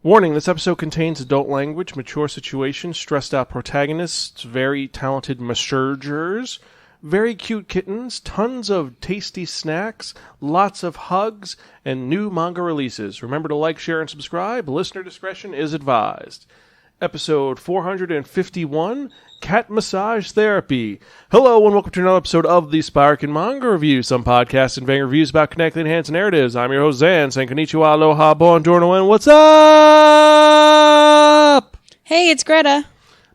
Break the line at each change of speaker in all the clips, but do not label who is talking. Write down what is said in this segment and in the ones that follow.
Warning, this episode contains adult language, mature situations, stressed out protagonists, very talented massagers, very cute kittens, tons of tasty snacks, lots of hugs, and new manga releases. Remember to like, share, and subscribe. Listener discretion is advised. Episode 451, Cat Massage Therapy. Hello and welcome to another episode of the Spiraken Manga Review, some podcasts and vague reviews about connected enhanced narratives. I'm your host Xan, saying konnichiwa, aloha, buongiorno, and what's up?
Hey, it's Greta.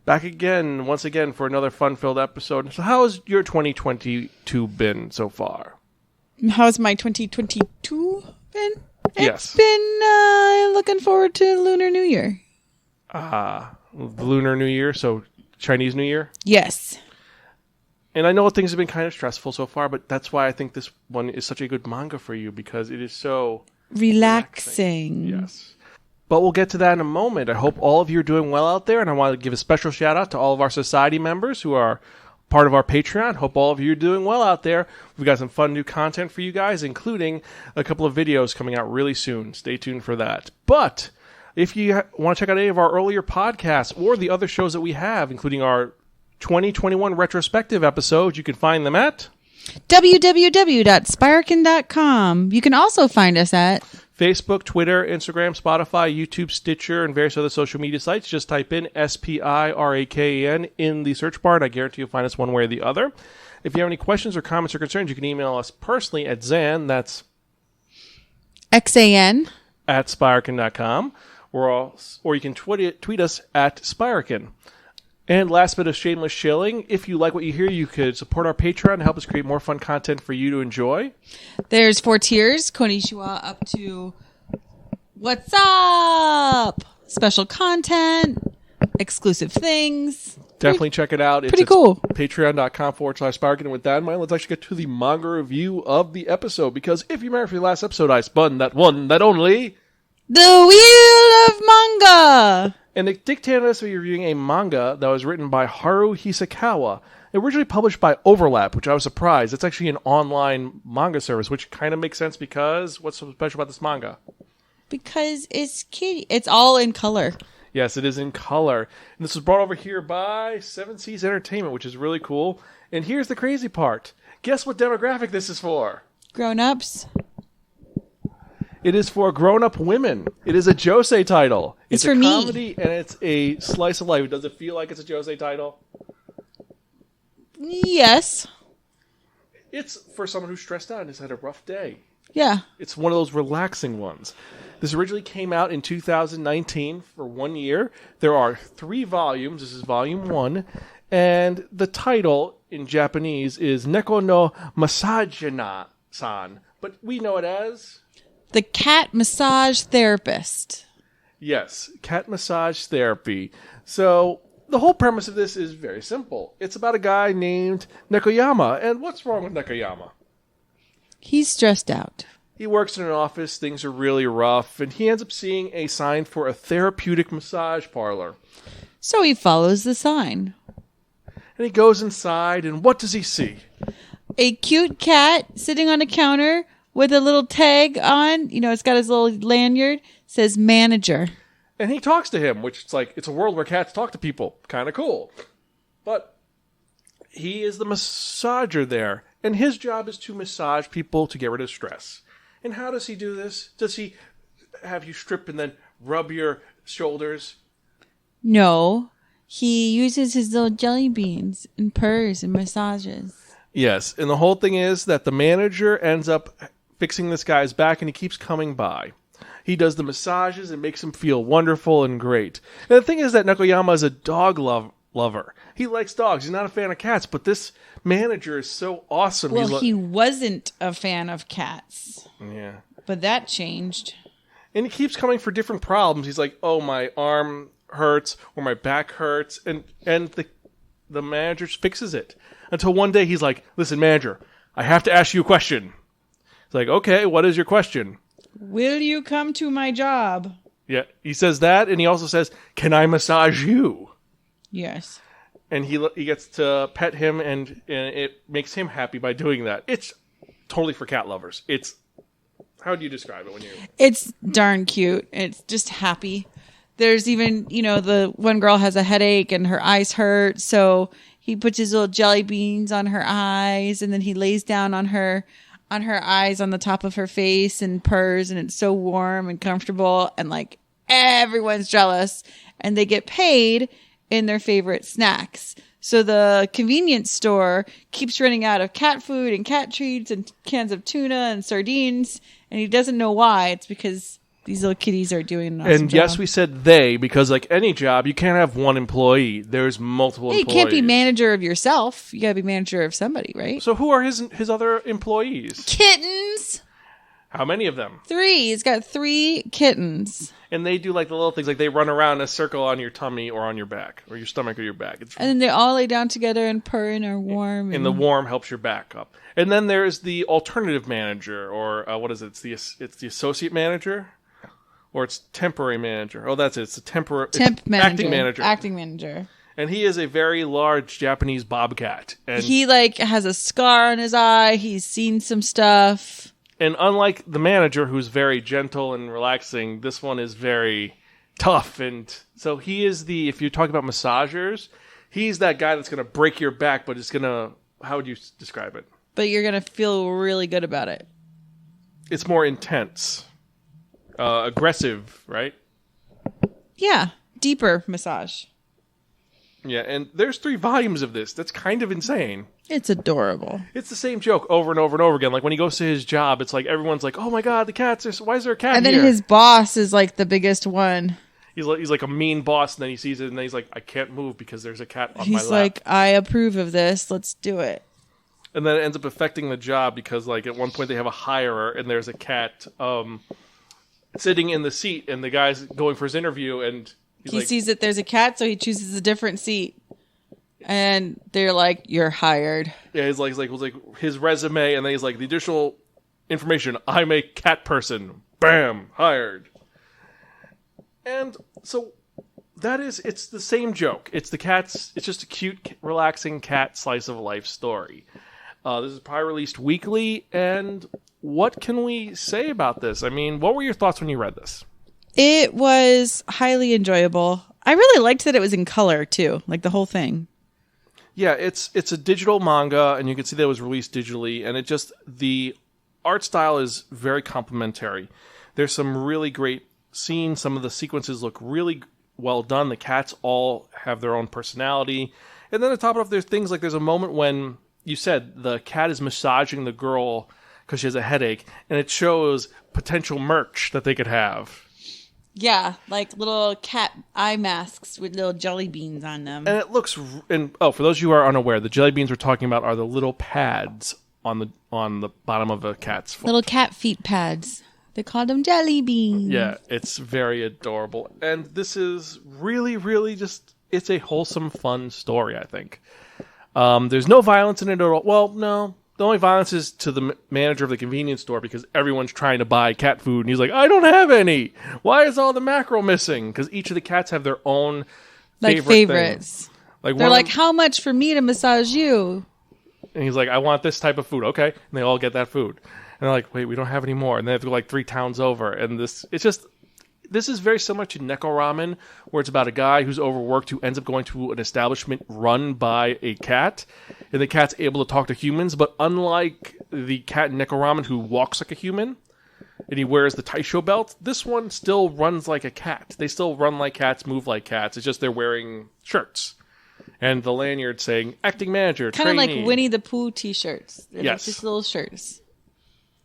Back again, once again, for another fun-filled episode. So how has your 2022 been so far?
How's my 2022 been?
Yes.
It's been looking forward to Lunar New Year.
Lunar New Year, so Chinese New Year?
Yes.
And I know things have been kind of stressful so far, but that's why I think this one is such a good manga for you, because it is so
relaxing.
Yes. But we'll get to that in a moment. I hope all of you are doing well out there, and I want to give a special shout out to all of our society members who are part of our Patreon. Hope all of you are doing well out there. We've got some fun new content for you guys, including a couple of videos coming out really soon. Stay tuned for that. But if you want to check out any of our earlier podcasts or the other shows that we have, including our 2021 retrospective episodes, you can find them at
www.spiraken.com. You can also find us at
Facebook, Twitter, Instagram, Spotify, YouTube, Stitcher, and various other social media sites. Just type in SPIRAKEN in the search bar, and I guarantee you'll find us one way or the other. If you have any questions or comments or concerns, you can email us personally at Xan, that's
XAN,
at Spiraken.com, or you can tweet us at Spiraken. And last bit of shameless shilling, if you like what you hear, you could support our Patreon and help us create more fun content for you to enjoy.
There's 4 tiers, konnichiwa up to what's up, special content, exclusive things.
Definitely check it out.
Pretty cool.
Patreon.com/Spiraken. And with that in mind, let's actually get to the manga review of the episode, because if you remember from the last episode, I spun that one, that only,
The Wheel of Manga.
And it dictated us to be reviewing a manga that was written by Haru Hisakawa, originally published by Overlap, which I was surprised. It's actually an online manga service, which kind of makes sense because what's so special about this manga?
Because it's kitty. It's all in color.
Yes, it is in color. And this was brought over here by Seven Seas Entertainment, which is really cool. And here's the crazy part. Guess what demographic this is for?
Grown-ups.
It is for grown-up women. It is a josei title.
It's
a
for
comedy,
me.
And it's a slice of life. Does it feel like it's a josei title?
Yes.
It's for someone who's stressed out and has had a rough day.
Yeah.
It's one of those relaxing ones. This originally came out in 2019 for 1 year. There are 3 volumes. This is volume 1. And the title in Japanese is Neko no Masajina-san. But we know it as
The Cat Massage Therapist.
Yes, cat massage therapy. So the whole premise of this is very simple. It's about a guy named Nekoyama. And what's wrong with Nekoyama?
He's stressed out.
He works in an office, things are really rough, and he ends up seeing a sign for a therapeutic massage parlor.
So he follows the sign.
And he goes inside, and what does he see?
A cute cat sitting on a counter with a little tag on. You know, it's got his little lanyard. Says manager.
And he talks to him, which it's like, it's a world where cats talk to people. Kind of cool. But he is the massager there. And his job is to massage people to get rid of stress. And how does he do this? Does he have you strip and then rub your shoulders?
No. He uses his little jelly beans and purrs and massages.
Yes. And the whole thing is that the manager ends up fixing this guy's back and he keeps coming by. He does the massages and makes him feel wonderful and great. And the thing is that Nekoyama is a dog lover. He likes dogs. He's not a fan of cats, but this manager is so awesome.
Well, he wasn't a fan of cats.
Yeah.
But that changed.
And he keeps coming for different problems. He's like, oh, my arm hurts or my back hurts. And the manager fixes it. Until one day he's like, listen, manager, I have to ask you a question. It's like, okay, what is your question?
Will you come to my job?
Yeah, he says that, and he also says, can I massage you?
Yes.
And he gets to pet him, and it makes him happy by doing that. It's totally for cat lovers. How do you describe it when you...
It's darn cute. It's just happy. there's even, the one girl has a headache and her eyes hurt. So he puts his little jelly beans on her eyes, and then he lays down on her eyes on the top of her face and purrs, and it's so warm and comfortable, and like everyone's jealous, and they get paid in their favorite snacks. So the convenience store keeps running out of cat food and cat treats and cans of tuna and sardines, and he doesn't know why. It's because these little kitties are doing an awesome
And yes,
job.
we said they, because like any job, you can't have one employee. There's multiple
You
employees.
can't be manager of yourself. You got to be manager of somebody, right?
So who are his other employees?
Kittens.
How many of them?
3. He's got 3 kittens.
And they do like the little things, like they run around in a circle on your tummy or on your back, or your stomach or your back. It's
And then they all lay down together and purr and are warm.
and the warm helps your back up. And then there's the alternative manager, or what is it? It's the associate manager, or it's temporary manager. Oh, that's it. It's the
temp manager.
acting manager.
Acting manager.
And he is a very large Japanese bobcat. And
He like has a scar on his eye. He's seen some stuff.
And unlike the manager, who's very gentle and relaxing, this one is very tough. And so he is if you're talking about massagers, he's that guy that's going to break your back, but it's going to, how would you describe it?
But you're going to feel really good about it.
It's more intense, aggressive, right?
Yeah. Deeper massage.
Yeah, and there's 3 volumes of this. That's kind of insane.
It's adorable.
It's the same joke over and over and over again. Like when he goes to his job, it's like everyone's like, "Oh my god, the cats are! Why is there a cat
And then
here?"
his boss is like the biggest one.
He's like a mean boss, and then he sees it, and then he's like, "I can't move because there's a cat on my lap."
He's like, I approve of this. Let's do it.
And then it ends up affecting the job because, like, at one point they have a hirer, and there's a cat sitting in the seat, and the guy's going for his interview, and
He sees that there's a cat, so he chooses a different seat. And they're like, "You're hired."
Yeah, he's like his resume, and then he's like, the additional information: I'm a cat person. Bam, hired. And so it's the same joke. It's the cats. It's just a cute, relaxing cat slice of life story. This is probably released weekly, and what can we say about this? I mean, what were your thoughts when you read this?
It was highly enjoyable. I really liked that it was in color too, like the whole thing.
Yeah, it's a digital manga, and you can see that it was released digitally, and the art style is very complimentary. There's some really great scenes. Some of the sequences look really well done. The cats all have their own personality. And then to top it off, there's things like there's a moment when you said the cat is massaging the girl because she has a headache, and it shows potential merch that they could have.
Yeah, like little cat eye masks with little jelly beans on them.
And it looks, for those of you who are unaware, the jelly beans we're talking about are the little pads on the bottom of a cat's foot.
Little cat feet pads. They call them jelly beans.
Yeah, it's very adorable. And this is really, really it's a wholesome, fun story, I think. There's no violence in it at all. Well, no. The only violence is to the manager of the convenience store because everyone's trying to buy cat food, and he's like, I don't have any. Why is all the mackerel missing? Because each of the cats have their own
favorites.
Thing. Like
they're like, how much for me to massage you?
And he's like, I want this type of food. Okay. And they all get that food. And they're like, wait, we don't have any more. And they have to go like 3 towns over. And this is very similar to Neko Ramen, where it's about a guy who's overworked who ends up going to an establishment run by a cat. And the cat's able to talk to humans. But unlike the cat in Neko Ramen who walks like a human, and he wears the Taisho belt, this one still runs like a cat. They still run like cats, move like cats. It's just they're wearing shirts. And the lanyard saying, acting manager,
kind of
trainee.
like Winnie the Pooh t-shirts. They're
yes.
like just little shirts.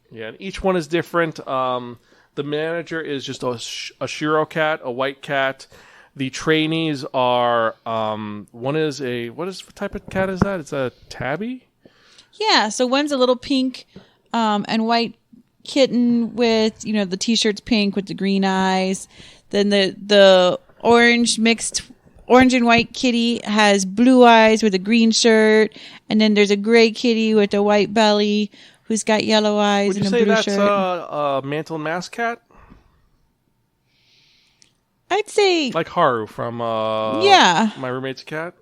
Yeah, and each one is different. The manager is just a Shiro cat, a white cat. The trainees are, one is what type of cat is that? It's a tabby?
Yeah, so one's a little pink and white kitten with, the t-shirt's pink with the green eyes. Then the orange and white kitty has blue eyes with a green shirt. And then there's a gray kitty with a white belly who's got yellow eyes and a blue shirt. Would you say
that's a mantle and mask cat?
I'd say...
Like Haru from
yeah.
My Roommate's Cat?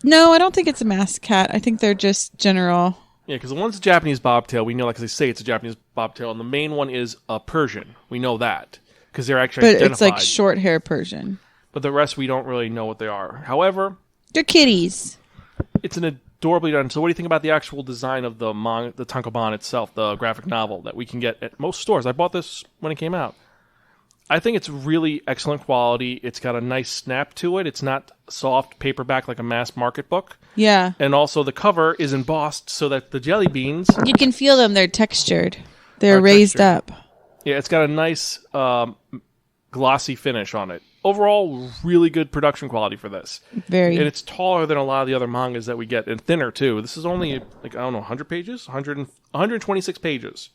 No, I don't think it's a mask cat. I think they're just general.
Yeah, because the one's a Japanese bobtail. We know, like they say, it's a Japanese bobtail. And the main one is a Persian. We know that. because they're actually
But
identified.
it's like short hair Persian.
But the rest, we don't really know what they are. However,
They're kitties.
it's an adorably done. So what do you think about the actual design of the tankobon itself, the graphic novel that we can get at most stores? I bought this when it came out. I think it's really excellent quality. It's got a nice snap to it. It's not soft paperback like a mass market book.
Yeah.
And also the cover is embossed so that the jelly beans...
You can feel them. They're textured. They're raised up.
Yeah, it's got a nice glossy finish on it. Overall, really good production quality for this.
Very.
And it's taller than a lot of the other mangas that we get, and thinner, too. This is only, 100 pages? 126 pages.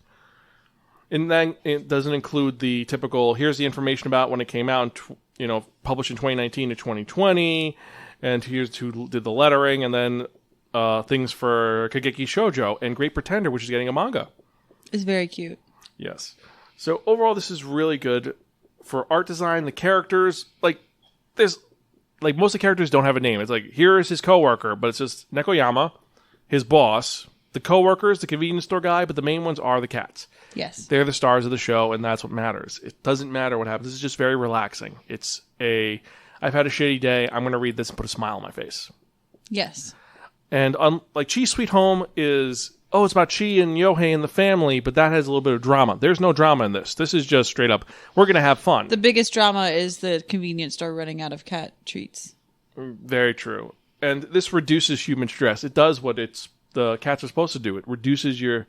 And then it doesn't include the typical, here's the information about when it came out, published in 2019 to 2020, and here's who did the lettering, and then things for Kageki Shoujo and Great Pretender, which is getting a manga.
It's very cute.
Yes. So overall, this is really good. For art design, the characters, most of the characters don't have a name. It's like, here is his coworker, but it's just Nekoyama, his boss, the coworkers, the convenience store guy, but the main ones are the cats.
Yes.
They're the stars of the show, and that's what matters. It doesn't matter what happens. This is just very relaxing. I've had a shitty day. I'm going to read this and put a smile on my face.
Yes.
And like Chi's Sweet Home is, it's about Chi and Yohei and the family, but that has a little bit of drama. There's no drama in this. This is just straight up, we're going to have fun.
The biggest drama is the convenience store running out of cat treats.
Very true. And this reduces human stress. It does what the cats are supposed to do. It reduces your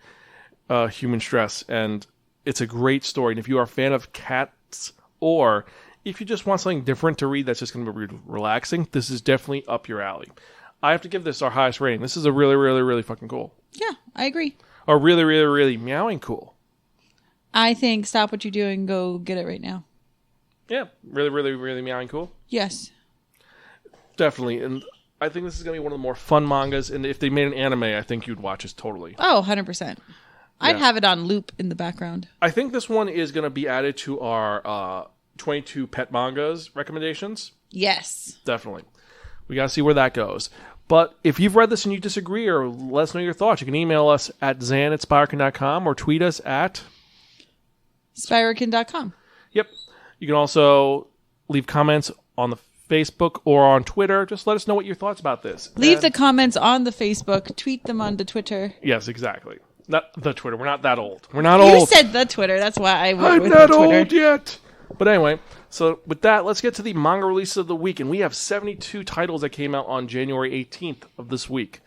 human stress, and it's a great story. And if you are a fan of cats, or if you just want something different to read that's just going to be relaxing, this is definitely up your alley. I have to give this our highest rating. This is a really, really, really fucking cool.
Yeah, I agree.
Or really, really, really meowing cool.
I think stop what you're doing, go get it right now.
Yeah, really, really, really meowing cool.
Yes.
Definitely. And I think this is going to be one of the more fun mangas. And if they made an anime, I think you'd watch this totally.
Oh, 100%. I'd have it on loop in the background.
I think this one is going to be added to our 22 pet mangas recommendations.
Yes.
Definitely. We got to see where that goes. But if you've read this and you disagree or let us know your thoughts, you can email us at xan@spiraken.com or tweet us at
Spiraken.com.
Yep. You can also leave comments on the Facebook or on Twitter. Just let us know what your thoughts about this.
Leave the comments on the Facebook. Tweet them on the Twitter.
Yes, exactly. Not the Twitter. We're not that old. We're not old.
You said the Twitter. That's why I went
I'm
with
not
the Twitter.
old yet. But anyway, so with that, let's get to the manga releases of the week. And we have 72 titles that came out on January 18th of this week.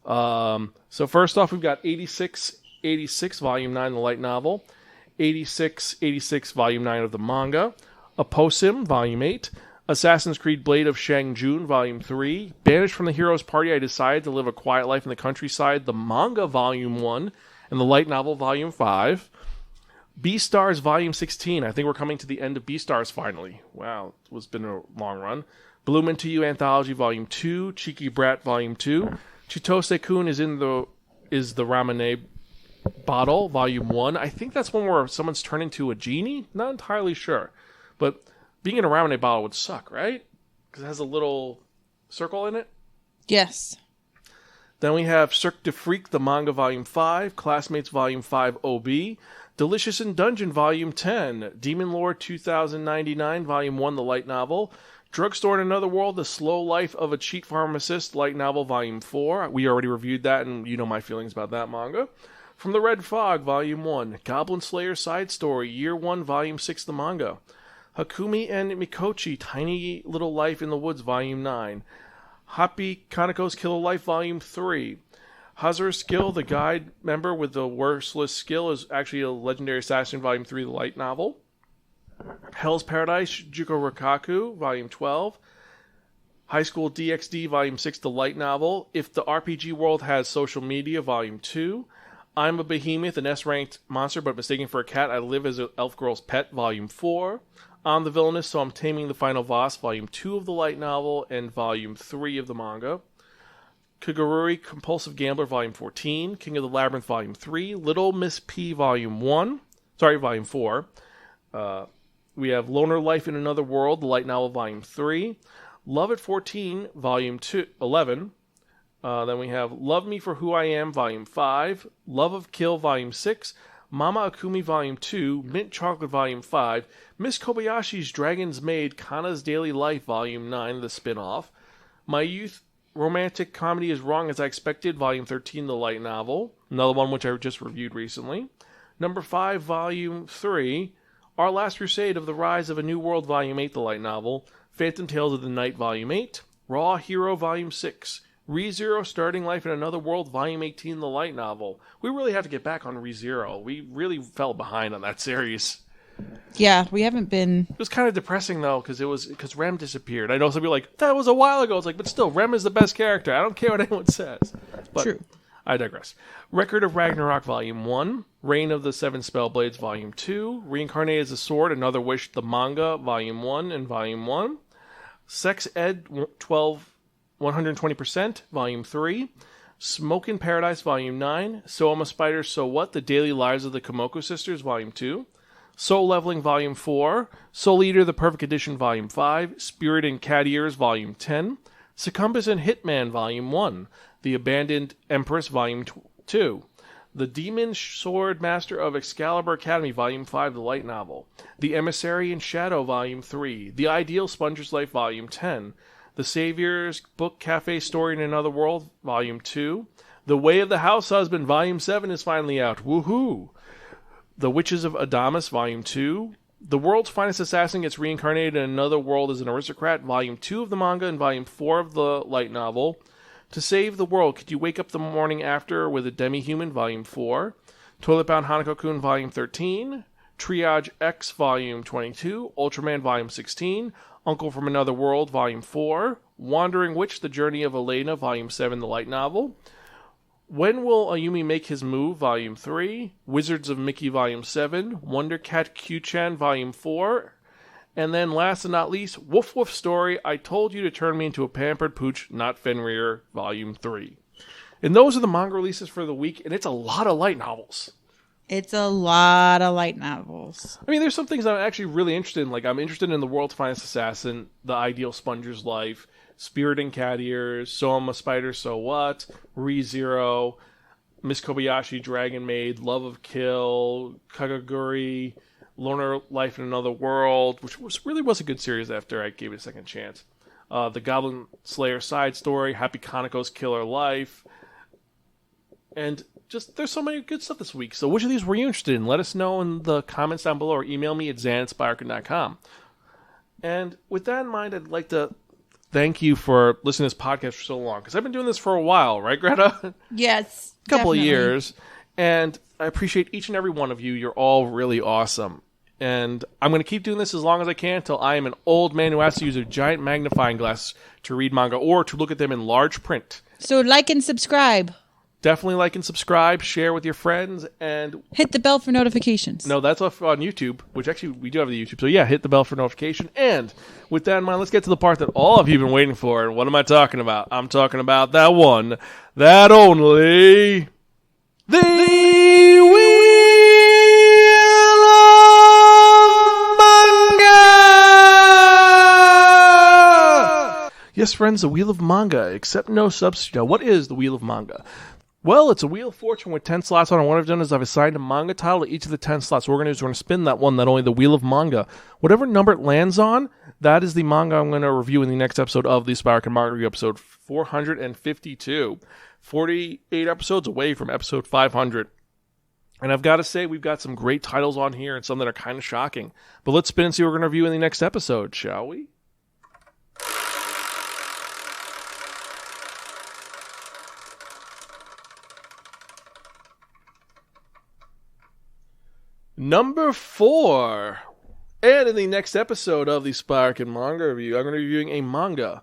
So first off, we've got 8686 Volume 9, the light novel. 8686 Volume 9 of the manga. Opossum, Volume 8. Assassin's Creed Blade of Shang Jun, Volume 3. Banished from the Hero's Party, I Decided to Live a Quiet Life in the Countryside, the manga, Volume 1. And the light novel, Volume 5. Beastars Volume 16. I think we're coming to the end of Beastars finally. Wow, it's been a long run. Bloom Into You Anthology Volume 2. Cheeky Brat Volume 2. Chitose-kun is the Ramune Bottle Volume 1. I think that's one where someone's turned into a genie. Not entirely sure. But being in a Ramune bottle would suck, right? Because it has a little circle in it.
Yes.
Then we have Cirque de Freak, the manga, Volume 5. Classmates Volume 5 OB. Delicious in Dungeon, Volume 10. Demon Lord 2099, Volume 1, the light novel. Drugstore in Another World, The Slow Life of a Cheat Pharmacist, light novel, Volume 4. We already reviewed that, and you know my feelings about that manga. From the Red Fog, Volume 1. Goblin Slayer Side Story, Year 1, Volume 6, the manga. Hakumi and Mikochi, Tiny Little Life in the Woods, Volume 9. Happy Kaneko's Killer Life, Volume 3. Hazard's Skill, the guide member with the worthless skill, is actually a Legendary Assassin, Volume 3, the light novel. Hell's Paradise, Juko Rakaku, Volume 12. High School DxD, Volume 6, the light novel. If the RPG World Has Social Media, Volume 2. I'm a Behemoth, an S-ranked monster, but mistaken for a cat. I live as an elf girl's pet, Volume 4. I'm the Villainous, so I'm Taming the Final Boss, Volume 2 of the light novel, and Volume 3 of the manga. Kagurui, Compulsive Gambler, Volume 14. King of the Labyrinth, Volume 3. Little Miss P, Volume 4. We have Loner Life in Another World, the light novel, Volume 3. Love at 14, Volume 11. Then we have Love Me for Who I Am, Volume 5. Love of Kill, Volume 6. Mama Akumi Volume 2, Mint Chocolate Volume 5, Miss Kobayashi's Dragon's Maid, Kana's Daily Life Volume 9, the spin-off, My Youth Romantic Comedy is Wrong as I Expected, Volume 13, the light novel, another one which I just reviewed recently. Number 5, Volume 3, Our Last Crusade of the Rise of a New World, Volume 8, the light novel, Phantom Tales of the Night, Volume 8, Raw Hero, Volume 6, ReZero Starting Life in Another World, Volume 18, the light novel. We really have to get back on ReZero. We really fell behind on that series.
Yeah, we haven't been.
It was kind of depressing, though, because Rem disappeared. I know some people are like, that was a while ago. It's like, but still, Rem is the best character. I don't care what anyone says. But
True.
I digress. Record of Ragnarok, Volume 1. Reign of the Seven Spellblades, Volume 2. Reincarnated as a Sword, Another Wish, the manga, Volume 1 and Volume 1. Sex Ed 120%, Volume 3. Smoke in Paradise, Volume 9. So I'm a Spider, So What? The Daily Lives of the Komoko Sisters, Volume 2. Soul Leveling, Volume 4. Soul Eater, The Perfect Edition, Volume 5. Spirit in Cat Ears, Volume 10. Succumbus and Hitman, Volume 1. The Abandoned Empress, Volume 2. The Demon Sword Master of Excalibur Academy, Volume 5, the light novel. The Emissary in Shadow, Volume 3. The Ideal Sponger's Life, Volume 10. The Savior's Book Cafe Story in Another World, Volume 2. The Way of the House Husband, Volume 7 is finally out. Woohoo! The Witches of Adamas, Volume 2. The World's Finest Assassin gets reincarnated in another world as an aristocrat, Volume 2 of the manga and Volume 4 of the light novel. To Save the World, Could You Wake Up the Morning After with a Demi-Human, Volume 4. Toilet Bound Hanako-kun, Volume 13. Triage X, Volume 22. Ultraman, Volume 16. Uncle from Another World, Volume 4. Wandering Witch, The Journey of Elena, Volume 7, the light novel. When Will Ayumi Make His Move, Volume 3. Wizards of Mickey, Volume 7. Wonder Cat Q-chan, Volume 4. And then last and not least, Woof Woof Story, I Told You to Turn Me into a Pampered Pooch, Not Fenrir, Volume 3. And those are the manga releases for the week, and it's a lot of light novels.
It's a lot of light novels.
I mean, there's some things I'm actually really interested in. Like, I'm interested in The World's Finest Assassin, The Ideal Sponger's Life, Spirit in Cat Ears, So I'm a Spider, So What, ReZero, Miss Kobayashi, Dragon Maid, Love of Kill, Kagaguri, Loner Life in Another World, which really was a good series after I gave it a second chance. The Goblin Slayer side story, Happy Kaneko's Killer Life, and just there's so many good stuff this week. So which of these were you interested in? Let us know in the comments down below or email me at xan@spiraken.com. And with that in mind, I'd like to thank you for listening to this podcast for so long, because I've been doing this for a while, right, Greta?
Yes,
a couple
definitely.
of years. And I appreciate each and every one of you. You're all really awesome. And I'm going to keep doing this as long as I can until I am an old man who has to use a giant magnifying glass to read manga or to look at them in large print.
So like and subscribe.
Definitely like and subscribe, share with your friends, and
hit the bell for notifications.
No, that's off on YouTube, which actually we do have the YouTube. So yeah, hit the bell for notification. And with that in mind, let's get to the part that all of you have been waiting for. And what am I talking about? I'm talking about that one, that only, the Wheel of Manga! Yes, friends, the Wheel of Manga, except no substitute. Now, what is the Wheel of Manga? Well, it's a Wheel of Fortune with 10 slots on it. What I've done is I've assigned a manga title to each of the 10 slots. What we're going to do is we're going to spin that one, not only the Wheel of Manga. Whatever number it lands on, that is the manga I'm going to review in the next episode of the Spiraken Manga Review, episode 452. 48 episodes away from episode 500. And I've got to say, we've got some great titles on here and some that are kind of shocking. But let's spin and see what we're going to review in the next episode, shall we? Number 4. And in the next episode of the Spiraken Manga Review, I'm going to be reviewing a manga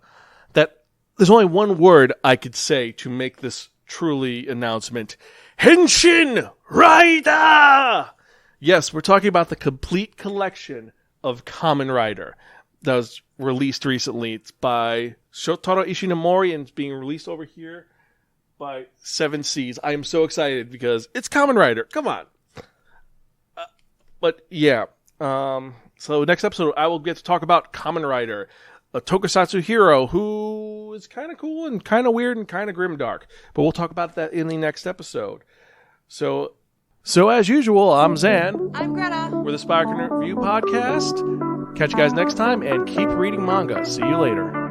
that there's only one word I could say to make this truly announcement. Henshin Rider! Yes, we're talking about the complete collection of Kamen Rider that was released recently. It's by Shotaro Ishinomori and it's being released over here by 7 Seas. I am so excited because it's Kamen Rider. Come on. But yeah, so next episode I will get to talk about Kamen Rider, a tokusatsu hero who is kind of cool and kind of weird and kind of grimdark. But we'll talk about that in the next episode. So So as usual, I'm Xan.
I'm Greta.
We're the Spiraken Review Podcast. Catch you guys next time, and keep reading manga. See you later.